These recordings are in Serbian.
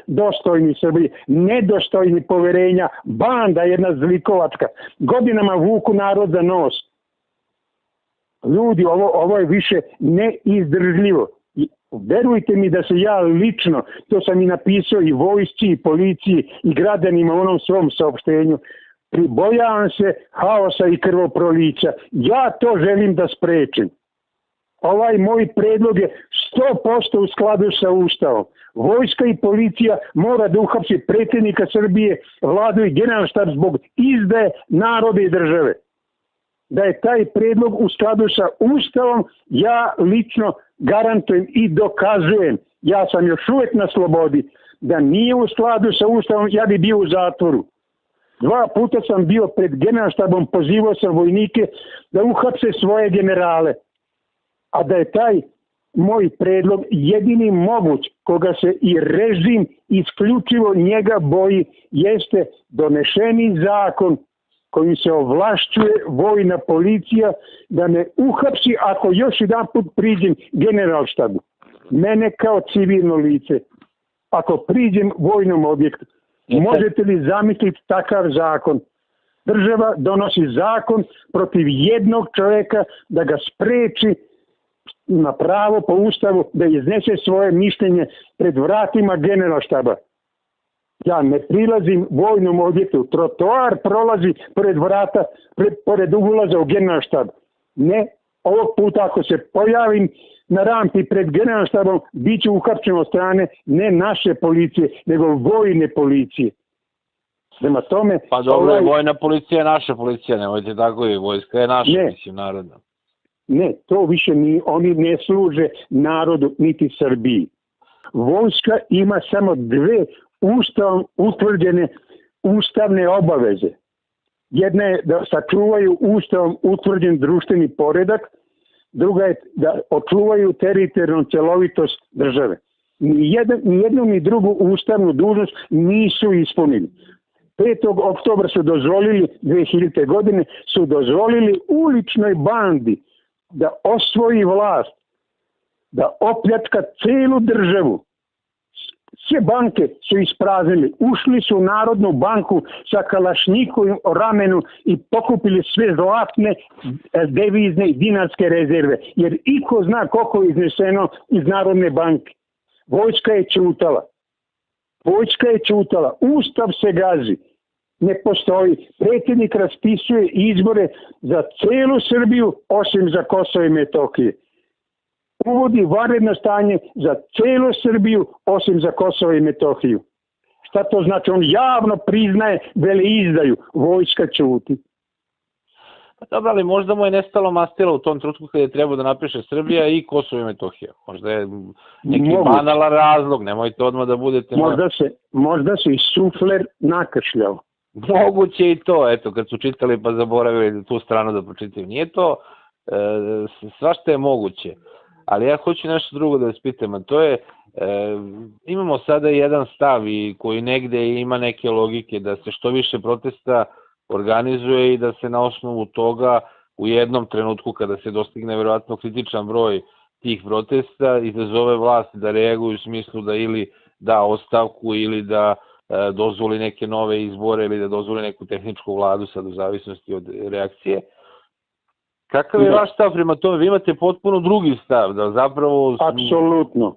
dostojni Srbiji, nedostojni poverenja, banda jedna zlikovačka, godinama vuku narod za nos. Ljudi, ovo je više neizdržljivo. Verujte mi da se ja lično, to sam i napisao i vojsci, i policiji, i građanima u onom svom saopštenju, pribojavam se haosa i krvoprolića. Ja to želim da sprečim. Ovaj moj predlog je 100% u skladu sa Ustavom. Vojska i policija mora da uhapsi predsjednika Srbije, vladu i generalštab zbog izdaje naroda i države. Da je taj predlog u skladu sa Ustavom, ja lično garantujem i dokazujem, ja sam još uvijek na slobodi, da nije u skladu sa Ustavom, ja bi bio u zatvoru. 2 puta sam bio pred generalštabom, pozivao sam vojnike da uhapse svoje generale. A da je taj moj predlog jedini moguć, koga se i režim isključivo njega boji, jeste donešeni zakon kojim se ovlašćuje vojna policija da me uhapsi ako još jedan put priđem generalštabu. Mene kao civilno lice. Ako priđem vojnom objektu. Možete li zamisliti takav zakon? Država donosi zakon protiv jednog čovjeka da ga spreči na pravo po Ustavu da iznese svoje mišljenje pred vratima generalštaba. Ja ne prilazim vojnom objektu. Trotoar prolazi pored vrata, pored ulaza u generalštab. Ne, ovog puta ako se pojavim na rampi pred generalštabom, bit ću uhapšen od strane ne naše policije, nego vojne policije. Prema tome... Pa dobro, vojna policija je naša policija, nemojte tako i vojska je naša, mislim, narodna. Ne, to više oni ne služe narodu niti Srbiji. Vojska ima samo 2 ustavom utvrđene ustavne obaveze. Jedna je da sačuvaju ustavom utvrđen društveni poredak, druga je da očuvaju teritorijalnu celovitost države. Ni jednu ni drugu ustavnu dužnost nisu ispunili. 5. oktobra su dozvolili, 2000. godine, su dozvolili uličnoj bandi da osvoji vlast, da opljačka celu državu. Sve banke su ispraznili, ušli su u Narodnu banku sa kalašnjikovim o ramenu i pokupili sve zlatne, devizne i dinarske rezerve. Jer iko zna koliko je izneseno iz Narodne banke. Vojska je ćutala. Vojska je ćutala. Ustav se gazi. Ne postoji. Predsjednik raspisuje izbore za celu Srbiju osim za Kosovo i Metohiju. Uvodi vanredno stanje za celu Srbiju osim za Kosovo i Metohiju. Šta to znači? On javno priznaje veleizdaju. Vojska ćuti. Dobro, ali možda mu je nestalo mastila u tom trenutku kada je trebao da napiše Srbija i Kosovo i Metohija. Možda je neki banalan razlog, nemojte odmah da budete... Možda se i sufler nakašljao. Moguće i to, eto, kad su čitali pa zaboravili tu stranu da pročitaju. Nije to, svašta je moguće. Ali ja hoću nešto drugo da vas pitam, a to je, imamo sada jedan stav koji negde ima neke logike da se što više protesta organizuje i da se na osnovu toga u jednom trenutku kada se dostigne verovatno kritičan broj tih protesta izazove vlast da reaguju u smislu da ili da ostavku ili da dozvoli neke nove izbore ili da dozvoli neku tehničku vladu sad u zavisnosti od reakcije. Kakav je vaš stav prema tome? Vi imate potpuno drugi stav, da zapravo... Apsolutno.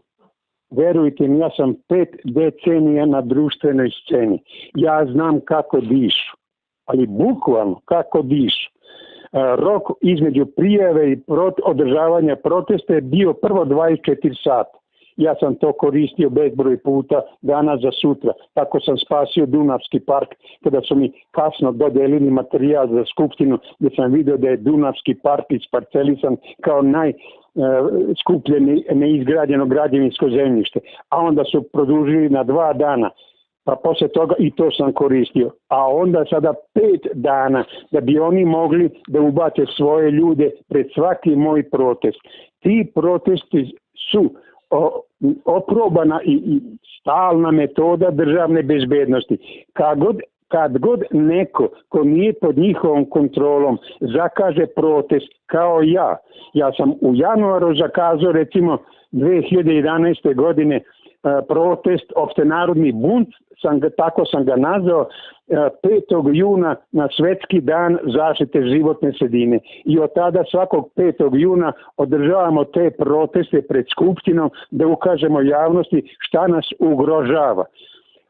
Verujte mi, ja sam 5 decenija na društvenoj sceni. Ja znam kako dišu, ali bukvalno kako dišu. Rok između prijave i održavanja protesta je bio prvo 24 sata. Ja sam to koristio bezbroj puta danas za sutra. Tako sam spasio Dunavski park kada su mi kasno dodelili materijal za skupštinu gdje sam vidio da je Dunavski park isparcelisan kao najskuplje neizgrađeno građevinsko zemljište. A onda su produžili na 2 dana. Pa poslije toga i to sam koristio. A onda sada 5 dana da bi oni mogli da ubace svoje ljude pred svaki moj protest. Ti protesti su oprobana i stalna metoda državne bezbednosti. Kad god neko ko nije pod njihovom kontrolom zakaže protest kao ja sam u januaru zakazao recimo 2011. godine protest, opštenarodni bunt, tako sam ga nazvao, 5. juna na Svetski dan zaštite životne sredine. I od tada svakog 5. juna održavamo te proteste pred Skupštinom da ukažemo javnosti šta nas ugrožava.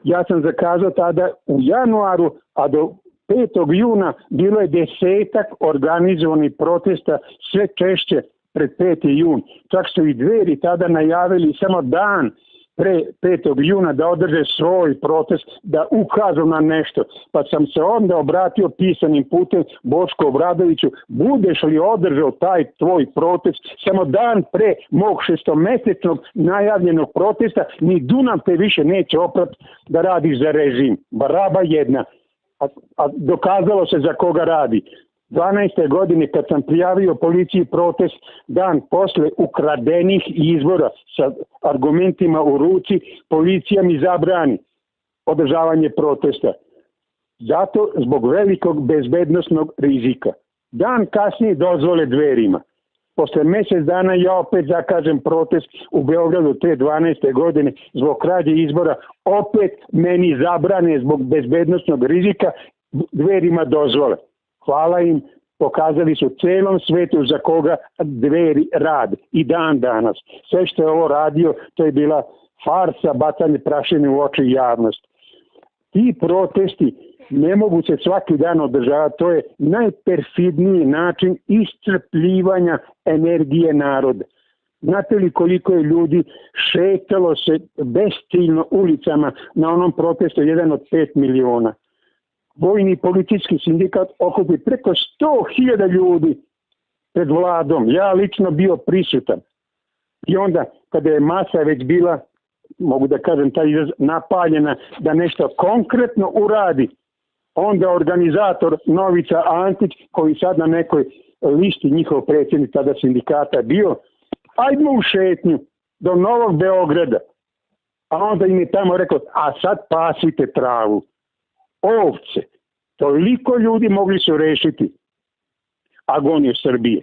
Ja sam zakazao tada u januaru, a do 5. juna bilo je 10 organizovanih protesta, sve češće pred 5. jun. Čak su i Dveri tada najavili samo dan pre 5. juna da održe svoj protest, da ukažu na nešto. Pa sam se onda obratio pisanim putem Boško Obradoviću, budeš li održao taj tvoj protest samo dan pre mog 6-mesečnog najavljenog protesta, ni Dunav te više neće oprati da radiš za režim. Baraba jedna. A dokazalo se za koga radi. 12. godine kad sam prijavio policiji protest, dan posle ukradenih izbora sa argumentima u ruci, policija mi zabrani održavanje protesta. Zato zbog velikog bezbednosnog rizika. Dan kasnije dozvole Dverima. Posle mjesec dana ja opet zakažem protest u Beogradu te 12. godine zbog krađe izbora. Opet meni zabrane zbog bezbednosnog rizika, Dverima dozvole. Hvala im, pokazali su celom svetu za koga Dveri rade i dan danas. Sve što je ovo radio, to je bila farsa, bacanje prašine u oči javnosti. Ti protesti ne mogu se svaki dan održavati, to je najperfidniji način iscrpljivanja energije naroda. Znate li koliko je ljudi šetalo se besciljno ulicama na onom protestu, jedan od 5 miliona? Vojni policijski sindikat okupi preko 100.000 ljudi pred vladom. Ja lično bio prisutan. I onda, kada je masa već bila, mogu da kažem taj izraz, napaljena da nešto konkretno uradi, onda organizator Novica Antić, koji sad na nekoj listi njihov predsjednik tada sindikata bio, ajdemo u šetnju do Novog Beograda. A onda im je tamo rekao, a sad pasite travu. Ovce. Toliko ljudi mogli su rešiti agoniju Srbije.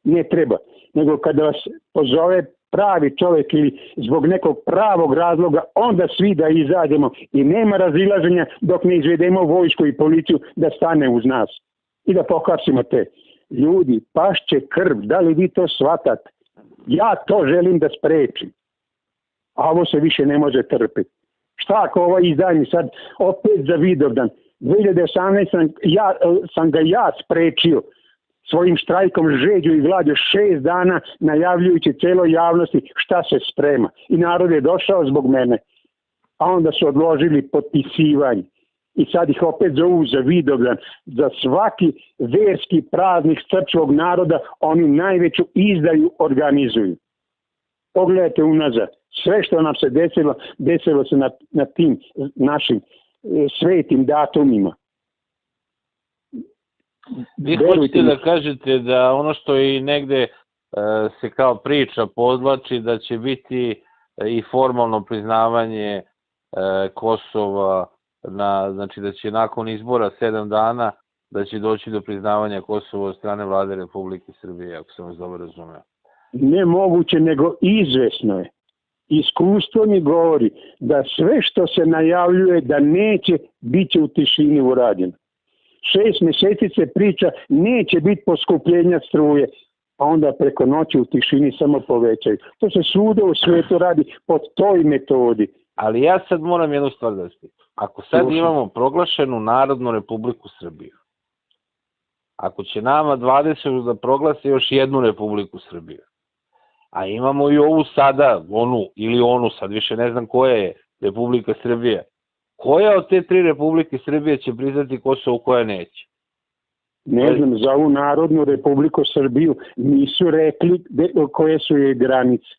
Ne treba. Nego kada vas pozove pravi čovjek ili zbog nekog pravog razloga, onda svi da izađemo i nema razilaženja dok ne izvedemo vojsku i policiju da stane uz nas i da pokasimo te. Ljudi, pašće krv, da li vi to shvatate? Ja to želim da sprečim. A ovo se više ne može trpiti. Šta ako ovaj izdanje sad opet za Vidovdan? 2018 sam ga ja sprečio svojim štrajkom žeđu i glađu 6 dana najavljujući celoj javnosti šta se sprema. I narod je došao zbog mene. A onda su odložili potpisivanje. I sad ih opet zovu za Vidovdan. Za svaki verski praznik srpskog naroda oni najveću izdaju organizuju. Pogledajte unazad. Sve što nam se desilo se na tim našim svetim datumima. Vi hoćete da kažete da ono što i negde se kao priča podvlači da će biti i formalno priznavanje Kosova, znači da će nakon izbora 7 dana da će doći do priznavanja Kosova od strane vlade Republike Srbije, ako sam vas dobro razumeo. Ne moguće, nego izvesno je. Iskustvo mi govori da sve što se najavljuje da neće, bit će u tišini urađeno. 6 mjeseci se priča, neće biti poskupljenja struje, a onda preko noći u tišini samo povećaju. To se svuda u svijetu radi po toj metodi. Ali ja sad moram jednu stvar da spitam. Ako sad imamo proglašenu Narodnu Republiku Srbiju, ako će nama 20 da proglase još jednu Republiku Srbiju, a imamo i ovu sada, onu, sad više ne znam koja je Republika Srbija, koja od te 3 Republike Srbije će priznati Kosovo, koja neće? Ne znam, za ovu Narodnu Republiku Srbiju nisu rekli koje su je granice.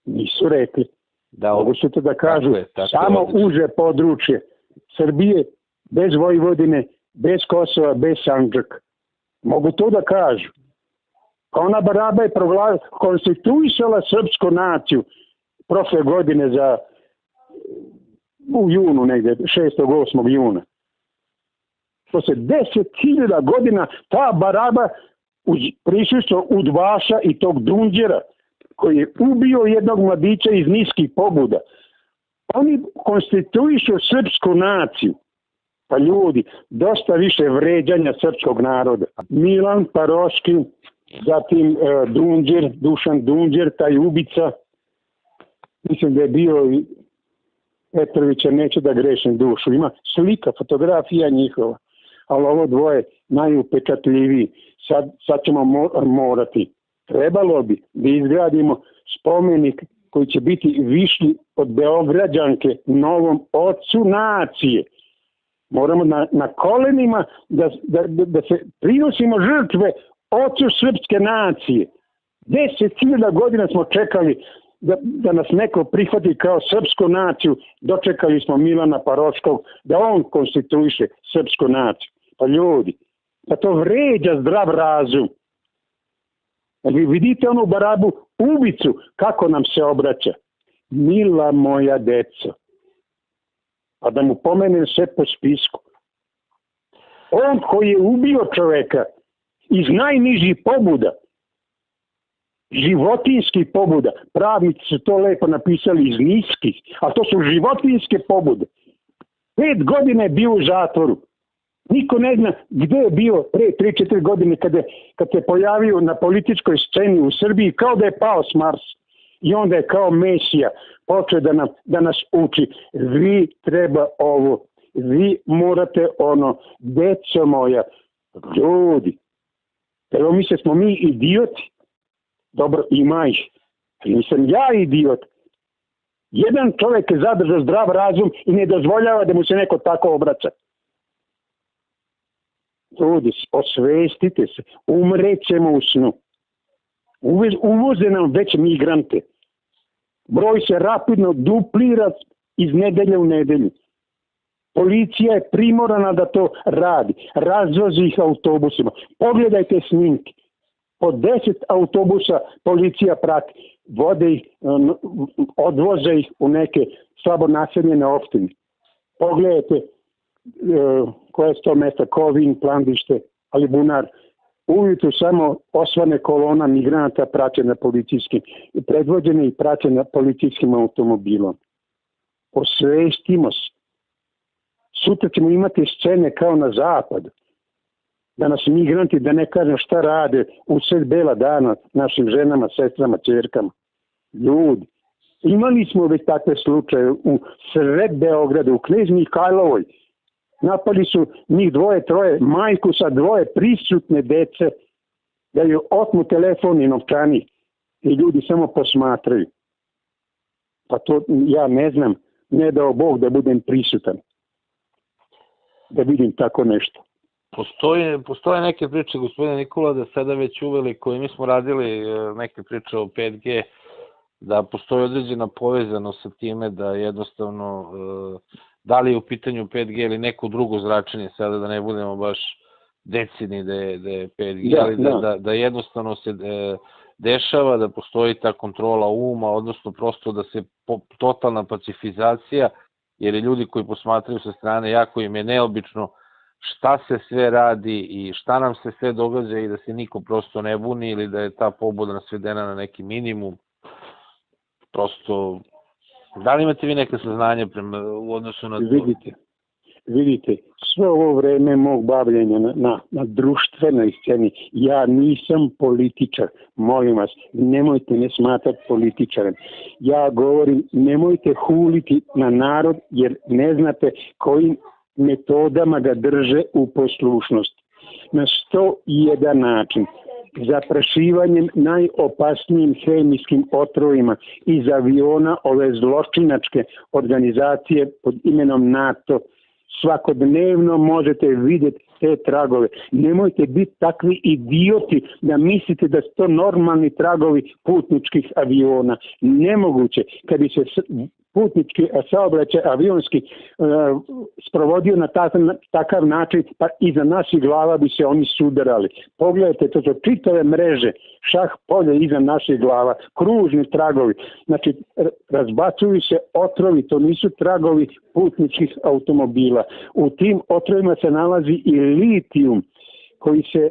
Nisu rekli. Mogu su to da kažu, samo uže područje Srbije, bez Vojvodine, bez Kosova, bez Sandžaka. Mogu to da kažu. Ona Baraba je konstituisala srpsku naciju prošle godine u junu negde, 6. 8. juna. Posle 10.000 godina ta Baraba uz prisustvo udbaša i tog dunđera koji je ubio jednog mladića iz niskih pobuda. Oni konstituišu srpsku naciju. Pa ljudi, dosta više vređanja srpskog naroda. Milan Paroški, zatim Dušan Dunđer, taj ubica, mislim da je bio Petrovića, neću da grešim dušu. Ima slika, fotografija njihova, ali ovo dvoje najupečatljiviji. Sad ćemo morati. Trebalo bi da izgradimo spomenik koji će biti viši od Beograđanke novom ocu nacije. Moramo na kolenima da se prinosimo žrtve ocu srpske nacije. 10.000 godina smo čekali da nas neko prihvati kao srpsku naciju. Dočekali smo Milana Paroškog da on konstituiše srpsku naciju. Pa ljudi, pa to vređa zdrav razum. Vi vidite onu barabu, ubicu, kako nam se obraća. Mila moja deco. A da mu pomenem sve po spisku. On koji je ubio čoveka iz najnižih pobuda, životinskih pobuda, pravnici su to lepo napisali iz niskih, a to su životinske pobude. 5 godina je bio u zatvoru. Niko ne zna gde je bio pre 3-4 godine kad se pojavio na političkoj sceni u Srbiji kao da je pao s Marsa. I onda je kao Mesija počeo da nas uči. Vi treba ovo, vi morate ono, deco moja, ljudi. Evo smo mi idioti. Dobro, ima ih. Nisam ja idiot. Jedan čovjek je zadržao zdrav razum i ne dozvoljava da mu se neko tako obraća. Ljudi, osvestite se. Umrećemo u snu. Uvoze nam već migrante. Broj se rapidno duplira iz nedelje u nedelju. Policija je primorana da to radi. Razvozi ih autobusima. Pogledajte snimke. Po 10 autobusa policija prati. Vode ih, odvoze ih u neke slabo naseljene opštine. Pogledajte koje su to mesta, Kovin, Plandište, Alibunar. Ujutru samo osvane kolona migranata praćena policijskim, predvođene i praćena policijskim automobilom. Osvestimo se. Sutra ćemo imati scene kao na zapadu. Da nas migranti, da ne kažem šta rade u sred bela dana našim ženama, sestrama, ćerkama. Ljudi, imali smo već takve slučaje u sred Beograda, u Knez Mihajlovoj. Napali su njih 2-3, majku sa 2 prisutne dece, da ju otmu telefon i novčani. I ljudi samo posmatraju. Pa to ja ne znam, ne dao Bog da budem prisutan. Da vidim tako nešto. Postoje neke priče, gospodine Nikola, da sada već uveli, koji mi smo radili neke priče o 5G, da postoji određena povezanost sa time da jednostavno, da li je u pitanju 5G ili neko drugo zračenje, sada da ne budemo baš decidni da je 5G, ali da jednostavno se dešava, da postoji ta kontrola uma, odnosno prosto da se totalna pacifizacija, jer je ljudi koji posmatraju sa strane, jako im je neobično šta se sve radi i šta nam se sve događa i da se niko prosto ne buni ili da je ta pobuda svedena na neki minimum. Prosto, da li imate vi neke saznanje u odnosu na to? Vidite, sve ovo vreme mog bavljenja na društvenoj sceni, ja nisam političar, molim vas, nemojte me smatrati političarem. Ja govorim, nemojte huliti na narod jer ne znate kojim metodama ga drže u poslušnosti. Na 101 način. Zaprašivanjem najopasnijim hemijskim otrovima iz aviona ove zločinačke organizacije pod imenom NATO. Svakodnevno možete vidjeti te tragove. Nemojte biti takvi idioti da mislite da su to normalni tragovi putničkih aviona. Nemoguće. Kad bi se putnički saobraćaj avionski sprovodio na takav način, pa iza naših glava bi se oni sudarali. Pogledajte, to su čitave mreže, šah polje iza naših glava, kružni tragovi. Znači, razbacuju se otrovi, to nisu tragovi putničkih automobila. U tim otrovima se nalazi i litijum, koji se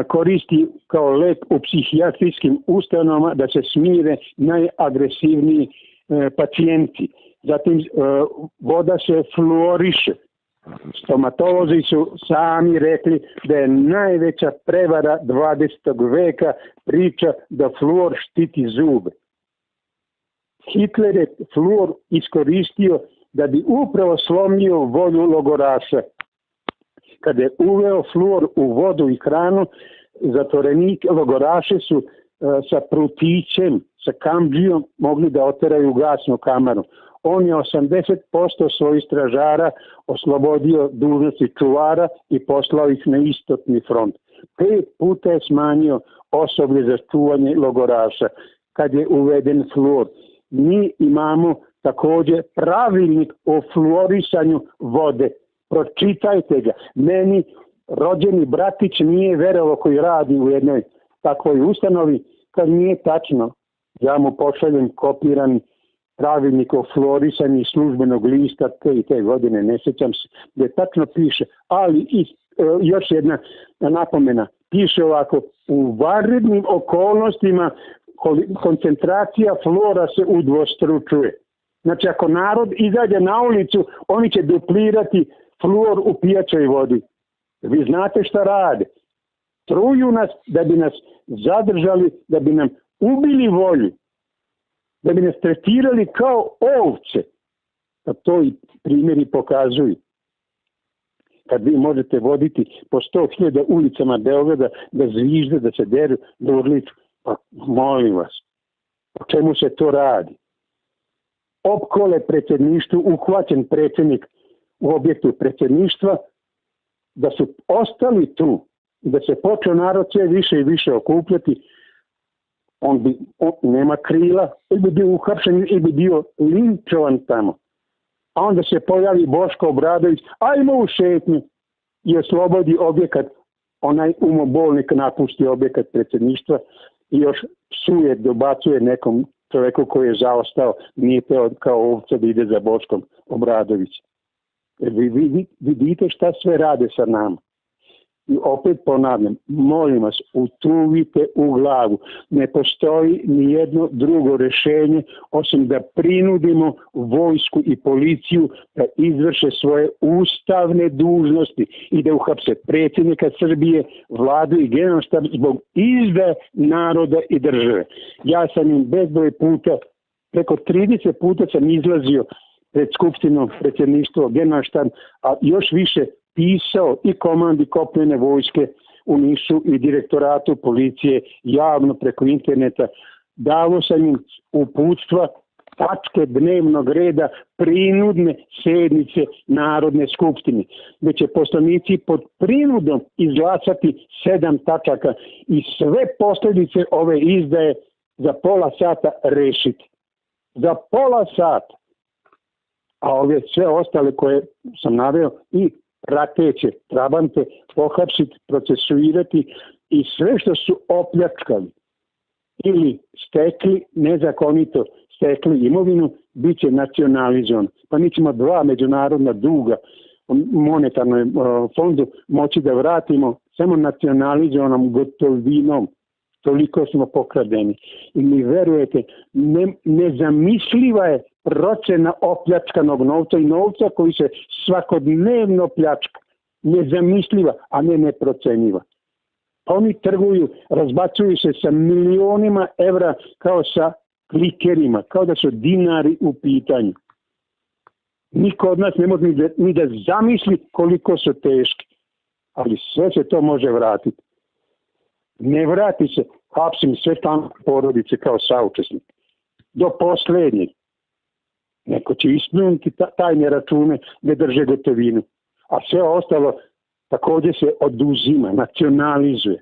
koristi kao lek u psihijatrijskim ustanovama da se smire najagresivniji pacijenti. Zatim voda se fluoriše. Stomatolozi su sami rekli da je najveća prevara 20. veka priča da fluor štiti zube. Hitler je fluor iskoristio da bi upravo slomio volju logoraša. Kada je uveo fluor u vodu i hranu, zatvorenike, logoraše su sa prutićem, sa kamdžijom mogli da oteraju u gasnu kameru. On je 80% svojih stražara oslobodio dužnosti čuvara i poslao ih na istotni front. 5 puta je smanjio osoblje za čuvanje logoraša kad je uveden fluor. Mi imamo također pravilnik o fluorisanju vode. Pročitajte ga. Meni rođeni bratić nije verovao koji radi u jednoj takvoj ustanovi, kad nije tačno. Ja mu pošaljem kopiran pravilnik o fluorisanju službenog lista te godine, ne sjećam se, gdje tačno piše, ali još jedna napomena, piše ovako, u vanrednim okolnostima koncentracija fluora se udvostručuje. Znači, ako narod izađe na ulicu, oni će duplirati fluor u pijaćoj vodi. Vi znate šta rade. Truju nas da bi nas zadržali, da bi nam ubili volju, da bi nas tretirali kao ovce. A to i primjeri pokazuju. Kad vi možete voditi po 100.000 ulicama Beograda, da zvižde, da se deru, da urliču, pa molim vas, o čemu se to radi? Opkole predsjedništvu, uhvaćen predsjednik u objektu predsjedništva, da su ostali tu, da se počeo narod sve više i više okupljati, on nema krila, ili bi bio uhapšen, ili bi bio linčovan tamo. A onda se pojavi Boško Obradović, ajmo u šetnju, i oslobodi objekat, onaj umobolnik napusti objekat predsjedništva i još psuje, dobacuje nekom čovjeku koji je zaostao, nije teo kao ovca da ide za Boškom Obradovićem. Vi vidite šta sve rade sa nama. I opet ponavljam, molim vas, utuvite u glavu. Ne postoji ni jedno drugo rješenje osim da prinudimo vojsku i policiju da izvrše svoje ustavne dužnosti i da uhapse predsjednika Srbije, vladu i generalštab zbog izdaje naroda i države. Ja sam im bezbroj puta, preko 30 puta sam izlazio pred skupštinom, predsjedništvo, generalštab, a još više pisao i komandi kopnene vojske u Nišu i direktoratu policije javno preko interneta. Davo sam im uputstva, tačke dnevnog reda prinudne sednice Narodne skupštine, gdje će poslanici pod prinudom izglasati 7 tačaka i sve posljedice ove izdaje za pola sata rešiti. Za pola sata. A ove sve ostale koje sam naveo i prateće, trabante, pohapsiti, procesuirati i sve što su opljačkali ili stekli, nezakonito stekli imovinu, bit će nacionalizovan. Pa mi ćemo 2 međunarodna duga monetarnom fondu moći da vratimo samo nacionalizovanom gotovinom. Toliko smo pokradeni. I mi verujete, nezamisliva je procena opljačkanog novca i novca koji se svakodnevno pljačka. Nezamisliva, a ne neprocenjiva. Oni trguju, razbacuju se sa milionima evra kao sa klikerima, kao da su dinari u pitanju. Niko od nas ne može ni da zamisli koliko su teški. Ali sve se to može vratiti. Ne vrati se, hapsim sve tamo porodice kao saučesnik. Do posljednjeg. Neko će ispuniti tajne račune gdje drže gotovinu. A sve ostalo također se oduzima, nacionalizuje.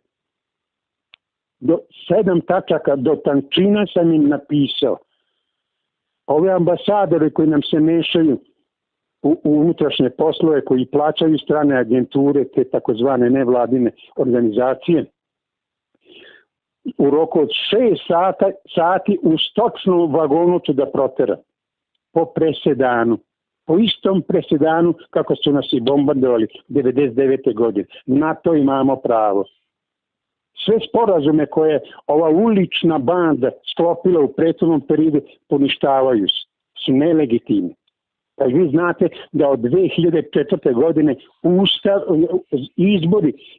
Do 7 tačaka do tančina sam im napisao. Ove ambasadore koji nam se mešaju u unutrašnje poslove, koji plaćaju strane agenture, te takozvane nevladine organizacije, u roku od 6 sati u stočnom vagonu ću da proteram. Po presedanu. Po istom presedanu kako su nas i bombardovali 99. godine. Na to imamo pravo. Sve sporazume koje ova ulična banda sklopila u prethodnom periodu poništavaju se, su nelegitimni. Pa vi znate da od 2004. godine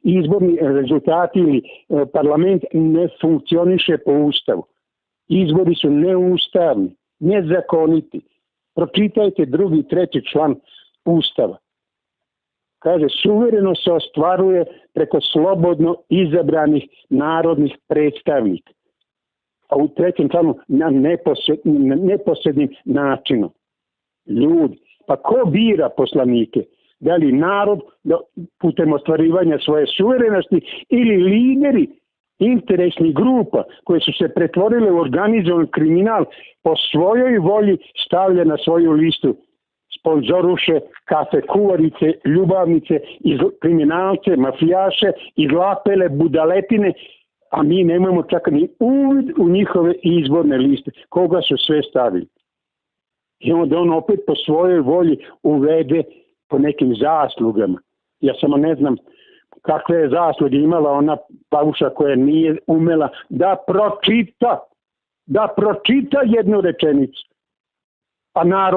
izborni rezultati ili parlament ne funkcioniše po ustavu. Izbori su neustavni, nezakoniti. Pročitajte 2. i 3. član ustava. Kaže, suvereno se ostvaruje preko slobodno izabranih narodnih predstavnika. A u 3. članu na neposrednim načinom. Ljudi, pa ko bira poslanike? Da li narod putem ostvarivanja svoje suverenosti ili lideri interesnih grupa koje su se pretvorile u organizovan kriminal po svojoj volji stavlja na svoju listu sponzoruše kafe kuvarice, ljubavnice, kriminalce, mafijaše, izlapele budaletine, a mi nemamo čak ni uvid u njihove izborne liste. Koga su sve stavili? I onda on opet po svojoj volji uvede po nekim zaslugama. Ja samo ne znam kakve je zasluge imala ona Pavuša koja nije umela da pročita jednu rečenicu. A narod